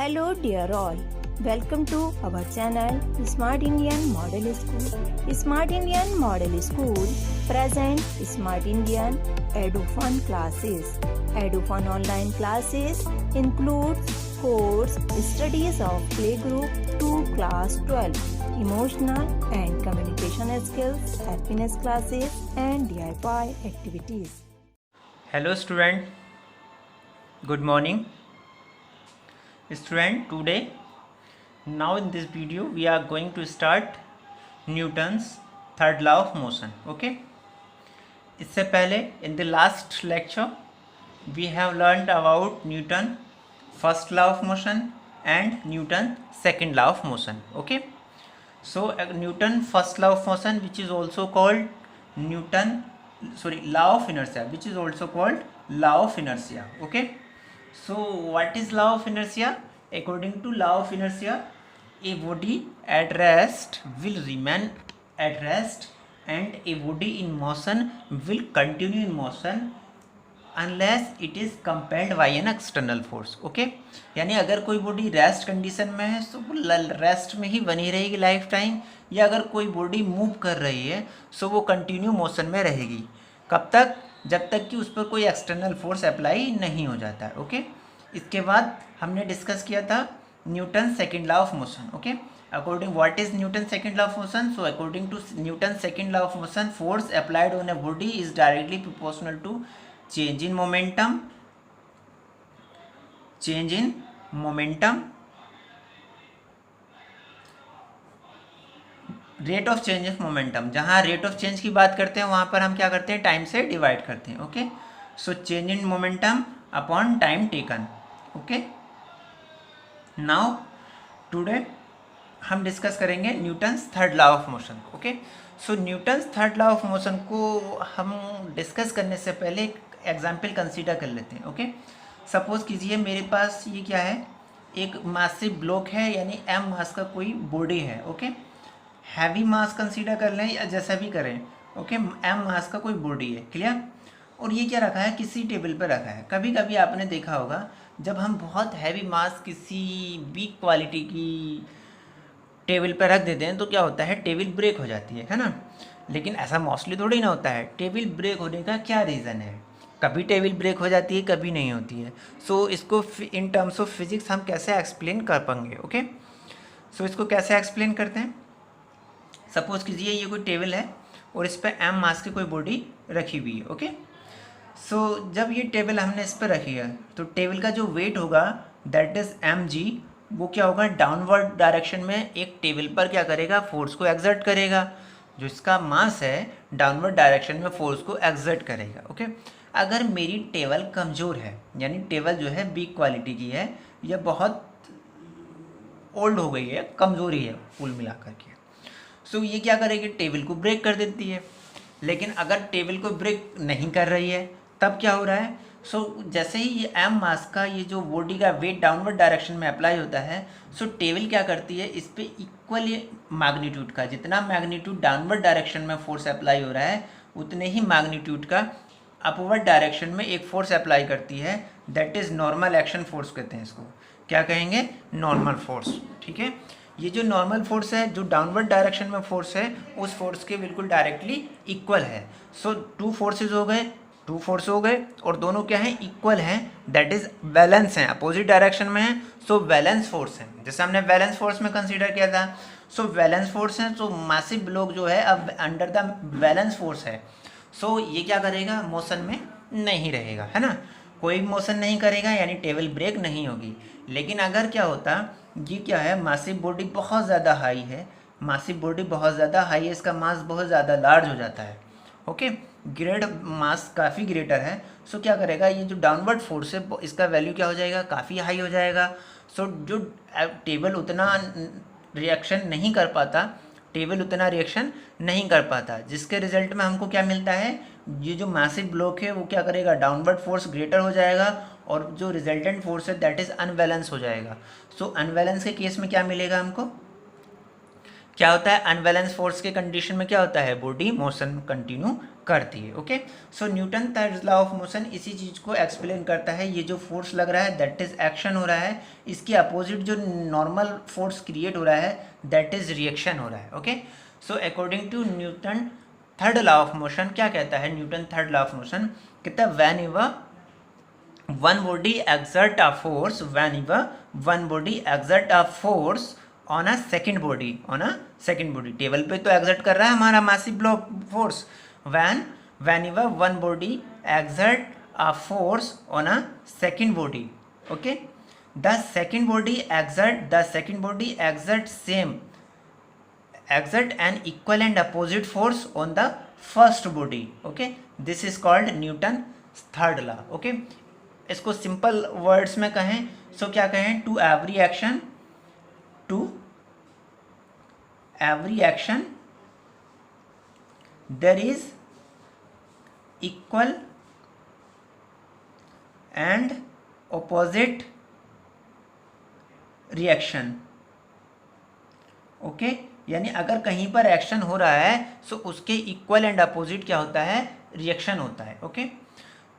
Hello dear all, welcome to our channel Smart Indian Model School. Smart Indian Model School present Smart Indian EduFun classes. EduFun online classes includes course studies of playgroup to class 12, emotional and communication skills, happiness classes and DIY activities. Hello student, good morning. Student, today now in this video we are going to start Newton's third law of motion. Okay, इससे पहले in the last lecture we have learned about Newton first law of motion and Newton second law of motion. Okay, so Newton first law of motion, which is also called law of inertia, which is also called law of inertia. Okay, so what is law of inertia? According to law of inertia, a body at rest will remain at rest and a body in motion will continue in motion unless it is compelled by an external force. Okay, यानी अगर कोई body rest condition में है तो वो rest में ही बनी रहेगी लाइफ टाइम, या अगर कोई बॉडी मूव कर रही है सो वो कंटिन्यू मोशन में रहेगी. कब तक? जब तक कि उस पर कोई एक्सटर्नल फोर्स अप्लाई नहीं हो जाता है. ओके, इसके बाद हमने डिस्कस किया था Newton second law of motion. Okay, according what is Newton second law of motion? So according to Newton second law of motion, force applied on a body is directly proportional to change in momentum rate of change of momentum. जहाँ rate of change की बात करते हैं वहाँ पर हम क्या करते हैं? टाइम से डिवाइड करते हैं. Okay, so change in momentum upon time taken. Okay, now today हम डिस्कस करेंगे Newton's third law of motion. Okay, so Newton's third law of motion को हम डिस्कस करने से पहले एक एग्जाम्पल कंसीडर कर लेते हैं. ओके, सपोज कीजिए मेरे पास ये क्या है, एक मासिव ब्लॉक है, यानी m मास का कोई बॉडी है. ओके, हैवी मास कंसीडर कर लें या जैसा भी करें. ओके, m मास का कोई बॉडी है. क्लियर? और ये क्या रखा है? किसी टेबल पर रखा है. कभी कभी आपने देखा होगा जब हम बहुत हैवी मास किसी वीक क्वालिटी की टेबल पर रख देते हैं तो क्या होता है? टेबल ब्रेक हो जाती है ना. लेकिन ऐसा मोस्टली थोड़ी ना होता है. टेबल ब्रेक होने का क्या रीज़न है? कभी टेबल ब्रेक हो जाती है, कभी नहीं होती है. सो इसको इन टर्म्स ऑफ फिजिक्स हम कैसे एक्सप्लेन कर पाएंगे? ओके, सो इसको कैसे एक्सप्लेन करते हैं? सपोज कीजिए ये कोई टेबल है और इस पर m मास की कोई बॉडी रखी हुई है. ओके, सो जब ये टेबल हमने इस पर रखी है तो टेबल का जो वेट होगा दैट इज़ mg, वो क्या होगा? डाउनवर्ड डायरेक्शन में एक टेबल पर क्या करेगा? फोर्स को एक्सर्ट करेगा. जो इसका मास है डाउनवर्ड डायरेक्शन में फोर्स को एक्सर्ट करेगा. ओके, अगर मेरी टेबल कमज़ोर है, यानी टेबल जो है वीक क्वालिटी की है या बहुत ओल्ड हो गई है, कमज़ोरी है कुल मिलाकर के, सो ये क्या करेगी? टेबल को ब्रेक कर देती है. लेकिन अगर टेबल को ब्रेक नहीं कर रही है तब क्या हो रहा है? सो जैसे ही ये m मास का ये जो बॉडी का वेट डाउनवर्ड डायरेक्शन में अप्लाई होता है, सो टेबल क्या करती है? इस पे इक्वल मैग्नीट्यूड का, जितना मैग्नीट्यूड डाउनवर्ड डायरेक्शन में फोर्स अप्लाई हो रहा है उतने ही मैग्नीट्यूड का अपवर्ड डायरेक्शन में एक फोर्स अप्लाई करती है. That is normal action force कहते हैं इसको. क्या कहेंगे? Normal force. ठीक है, ये जो नॉर्मल फोर्स है, जो डाउनवर्ड डायरेक्शन में फोर्स है, उस फोर्स के बिल्कुल डायरेक्टली इक्वल है. सो टू फोर्स हो गए और दोनों क्या हैं? इक्वल हैं. दैट इज़ बैलेंस हैं, अपोजिट डायरेक्शन में है. सो बैलेंस फोर्स है, जैसे हमने बैलेंस फोर्स में कंसीडर किया था. सो बैलेंस फोर्स है, तो मासिव ब्लॉक जो है अब अंडर द बैलेंस फोर्स है. सो ये क्या करेगा? मोशन में नहीं रहेगा, है ना. कोई मोशन नहीं करेगा, यानी टेबल ब्रेक नहीं होगी. लेकिन अगर क्या होता, ये क्या है? मासिव बॉडी बहुत ज़्यादा हाई है, इसका मास बहुत ज़्यादा लार्ज हो जाता है. ओके, ग्रेड मास काफ़ी ग्रेटर है. सो क्या करेगा? ये जो डाउनवर्ड फोर्स है इसका वैल्यू क्या हो जाएगा? काफ़ी हाई हो जाएगा. सो जो टेबल उतना रिएक्शन नहीं कर पाता, जिसके रिजल्ट में हमको क्या मिलता है? ये जो मैसिव ब्लॉक है वो क्या करेगा? डाउनवर्ड फोर्स ग्रेटर हो जाएगा और जो रिजल्टेंट फोर्स है दैट इज़ अनबैलेंस हो जाएगा. सो अनबैलेंस के केस में क्या मिलेगा हमको? क्या होता है, अनबैलेंस फोर्स के कंडीशन में क्या होता है, बॉडी मोशन कंटिन्यू करती है। Okay, so Newton third law of motion इसी चीज़ को एक्सप्लेन करता है। ये जो फोर्स लग रहा है दैट इज एक्शन हो रहा है, इसके अपोजिट जो नॉर्मल फोर्स क्रिएट हो रहा है दैट इज रिएक्शन हो रहा है। Okay, so according to Newton third law of motion क्या कहता है, Newton third law of motion कहता है whenever one body exert a force, whenever one body exert a force on a second body, on a second body, table पे तो exert कर रहा है हमारा massive block force, whenever one body exert a force on a second body, okay, the second body exert an equal and opposite force on the first body. Okay, this is called Newton third law. Okay, इसको simple words में कहें सो क्या कहें, to every action there is equal and opposite reaction. Okay, यानी अगर कहीं पर एक्शन हो रहा है सो उसके इक्वल एंड अपोजिट क्या होता है, रिएक्शन होता है। ओके,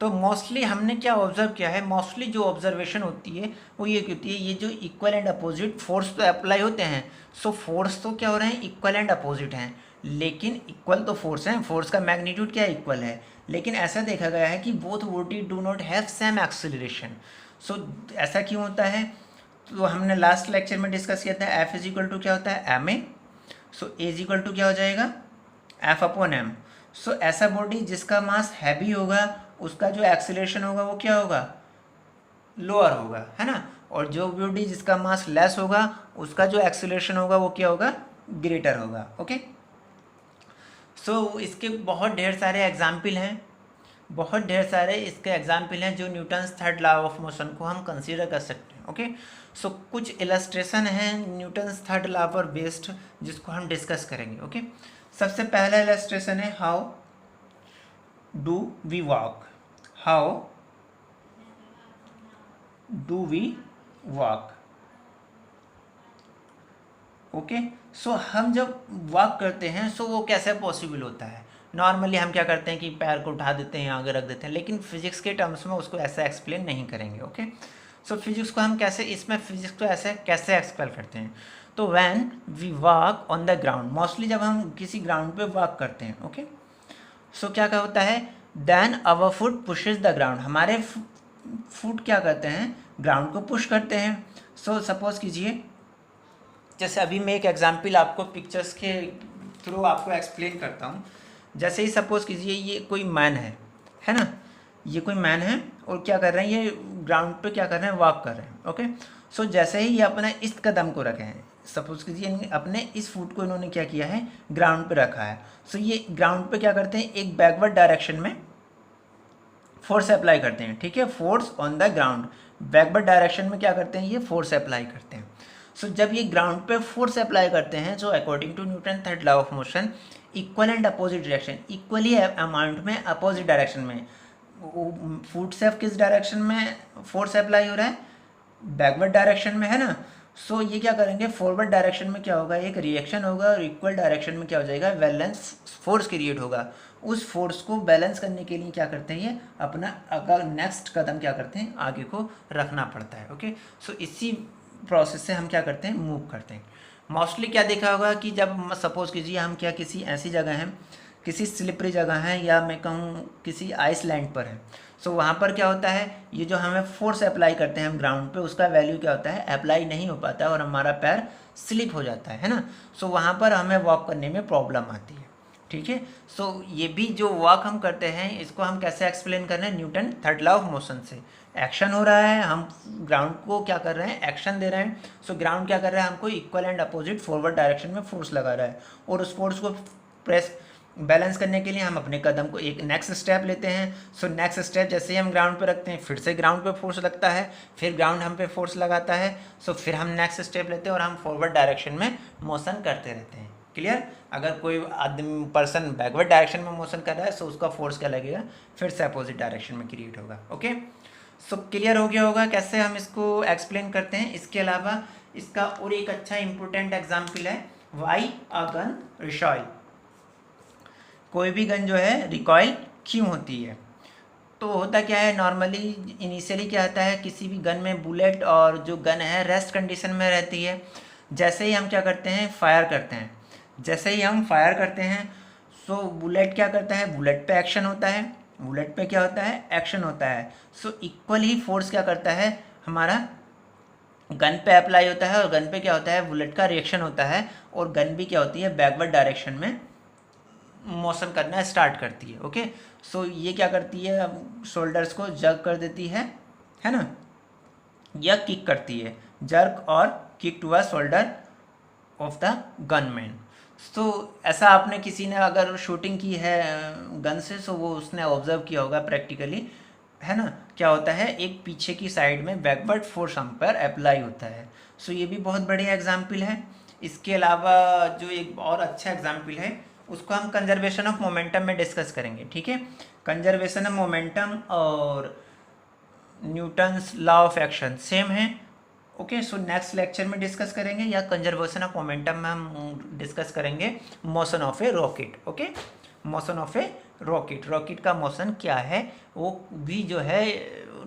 तो मोस्टली हमने क्या ऑब्जर्व किया है, मोस्टली जो ऑब्जर्वेशन होती है वो ये होती है, ये जो इक्वल एंड अपोजिट फोर्स तो अप्लाई होते हैं, सो फोर्स तो क्या हो रहे हैं, इक्वल एंड अपोजिट हैं, लेकिन इक्वल तो फोर्स है, फोर्स का मैग्नीट्यूड क्या इक्वल है, लेकिन ऐसा देखा गया है कि both body do not have same acceleration. So ऐसा क्यों होता है, तो हमने लास्ट लेक्चर में डिस्कस किया था, एफ इज इक्वल टू क्या होता है, M A, so A is equal to क्या हो जाएगा, एफ अपॉन एम। सो ऐसा बॉडी जिसका मास हैवी होगा उसका जो एक्सेलरेशन होगा वो क्या होगा, लोअर होगा, है ना, और जो बॉडी जिसका मास लेस होगा उसका जो एक्सेलरेशन होगा वो क्या होगा, ग्रेटर होगा। ओके, सो इसके बहुत ढेर सारे एग्जाम्पल हैं, बहुत ढेर सारे इसके एग्जाम्पल हैं जो Newton's third law of motion को हम कंसीडर कर सकते हैं। ओके, सो कुछ इलस्ट्रेशन हैं न्यूटन्स थर्ड लॉ पर बेस्ड जिसको हम डिस्कस करेंगे। ओके, सबसे पहला इलस्ट्रेशन है how do we walk, how do we walk. Okay, so हम जब वॉक करते हैं सो वो कैसे पॉसिबल होता है, नॉर्मली हम क्या करते हैं कि पैर को उठा देते हैं, आगे रख देते हैं, लेकिन फिजिक्स के टर्म्स में उसको ऐसा एक्सप्लेन नहीं करेंगे। ओके, सो फिजिक्स को हम कैसे, इसमें फिजिक्स को ऐसे कैसे एक्सप्लेन करते हैं, तो when we walk on the ground, mostly जब हम किसी ग्राउंड पे वॉक करते हैं, ओके, सो क्या होता है, then our foot pushes the ground, हमारे फुट क्या करते हैं, ग्राउंड को पुश करते हैं। सो सपोज कीजिए, जैसे अभी मैं एक एग्जांपल आपको पिक्चर्स के थ्रू आपको एक्सप्लेन करता हूँ। जैसे ही सपोज कीजिए ये कोई मैन है ना, ये कोई मैन है और क्या कर रहे हैं, ये ग्राउंड पे क्या कर रहे हैं, वॉक कर रहे हैं। ओके, सो जैसे ही ये अपना इस कदम को रखे हैं, सपोज कीजिए अपने इस फुट को इन्होंने क्या किया है, ग्राउंड पे रखा है, सो ये ग्राउंड पे क्या करते हैं, एक बैकवर्ड डायरेक्शन में फोर्स अप्लाई करते हैं। ठीक है, force on the ground, backward direction में क्या करते हैं, ये फोर्स अप्लाई करते हैं। सो जब ये ग्राउंड पे फोर्स अप्लाई करते हैं, so according to Newton third law of motion equal and opposite direction, equally amount में अपोजिट डायरेक्शन में, फुट से किस डायरेक्शन में फोर्स अप्लाई हो रहा है, बैकवर्ड डायरेक्शन में, है ना। सो ये क्या करेंगे, फॉरवर्ड डायरेक्शन में क्या होगा, एक रिएक्शन होगा, और इक्वल डायरेक्शन में क्या हो जाएगा, बैलेंस फोर्स क्रिएट होगा। उस फोर्स को बैलेंस करने के लिए क्या करते हैं, ये अपना अगर नेक्स्ट कदम क्या करते हैं, आगे को रखना पड़ता है। ओके, सो इसी प्रोसेस से हम क्या करते हैं, मूव करते हैं। मोस्टली क्या देखा होगा कि जब सपोज कीजिए हम क्या किसी ऐसी जगह हैं, किसी स्लिपरी जगह है, या मैं कहूँ किसी आइसलैंड पर है, सो वहाँ पर क्या होता है, ये जो हमें फोर्स अप्लाई करते हैं हम ग्राउंड पे, उसका वैल्यू क्या होता है, अप्लाई नहीं हो पाता है और हमारा पैर स्लिप हो जाता है ना। सो वहाँ पर हमें वॉक करने में प्रॉब्लम आती है। ठीक है, सो ये भी जो वॉक हम करते हैं इसको हम कैसे एक्सप्लेन कर रहे हैं, Newton third law of motion से। एक्शन हो रहा है, हम ग्राउंड को क्या कर रहे हैं, एक्शन दे रहे हैं। सो ग्राउंड क्या कर रहा है, हमको equal and opposite forward direction में फोर्स लगा रहा है, और उस फोर्स को प्रेस बैलेंस करने के लिए हम अपने कदम को एक नेक्स्ट स्टेप लेते हैं। सो नेक्स्ट स्टेप जैसे ही हम ग्राउंड पे रखते हैं, फिर से ग्राउंड पे फोर्स लगता है, फिर ग्राउंड हम पे फोर्स लगाता है, सो फिर हम नेक्स्ट स्टेप लेते हैं और हम फॉरवर्ड डायरेक्शन में मोशन करते रहते हैं। क्लियर, अगर कोई आदमी पर्सन बैकवर्ड डायरेक्शन में मोशन कर रहा है, सो उसका फोर्स क्या लगेगा, फिर से अपोजिट डायरेक्शन में क्रिएट होगा। ओके, सो क्लियर हो गया होगा कैसे हम इसको एक्सप्लेन करते हैं। इसके अलावा इसका और एक अच्छा इंपॉर्टेंट एग्जाम्पल है, वाई अ गन रिकॉइल, कोई भी गन जो है रिकॉइल क्यों होती है। तो होता क्या है, नॉर्मली इनिशियली क्या होता है, किसी भी गन में बुलेट और जो गन है रेस्ट कंडीशन में रहती है। जैसे ही हम क्या करते हैं, फायर करते हैं, जैसे ही हम फायर करते हैं सो बुलेट क्या करता है, बुलेट पे एक्शन होता है, बुलेट पे क्या होता है, एक्शन होता है। सो इक्वल ही फोर्स क्या करता है, हमारा गन पे अप्लाई होता है, और गन पे क्या होता है, बुलेट का रिएक्शन होता है, और गन भी क्या होती है, बैकवर्ड डायरेक्शन में मोशन करना स्टार्ट करती है। ओके, सो ये क्या करती है, शोल्डर्स को जर्क कर देती है ना, या किक करती है, जर्क और kick to a shoulder of the gunman. तो ऐसा आपने किसी ने अगर शूटिंग की है गन से, सो वो उसने ऑब्जर्व किया होगा प्रैक्टिकली, है ना, क्या होता है, एक पीछे की साइड में बैकवर्ड फोर्स हम पर अप्लाई होता है। सो ये भी बहुत बढ़िया एग्जाम्पल है। इसके अलावा जो एक और अच्छा एग्जाम्पल है उसको हम कंजर्वेशन ऑफ मोमेंटम में डिस्कस करेंगे। ठीक है, कंजर्वेशन ऑफ मोमेंटम और Newton's law of action same है। ओके, सो नेक्स्ट लेक्चर में डिस्कस करेंगे, या कंजर्वेशन ऑफ मोमेंटम में हम डिस्कस करेंगे motion of A rocket. Okay, motion of A rocket, rocket का मोशन क्या है, वो भी जो है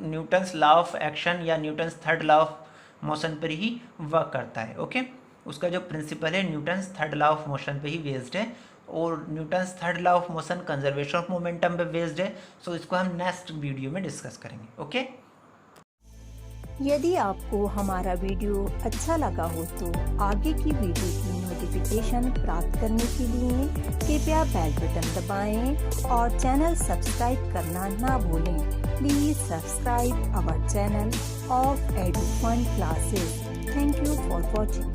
न्यूटन्स लॉ ऑफ एक्शन या Newton's third law of motion पर ही वर्क करता है। ओके, उसका जो प्रिंसिपल है Newton's third law of motion पे ही बेस्ड है, और Newton's third law of motion conservation of momentum पे बेस्ड है। सो इसको हम नेक्स्ट वीडियो में डिस्कस करेंगे। ओके, यदि आपको हमारा वीडियो अच्छा लगा हो तो आगे की वीडियो की नोटिफिकेशन प्राप्त करने के लिए कृपया बेल बटन दबाएं और चैनल सब्सक्राइब करना ना भूलें। Please subscribe our channel of Edufun classes. Thank you for watching.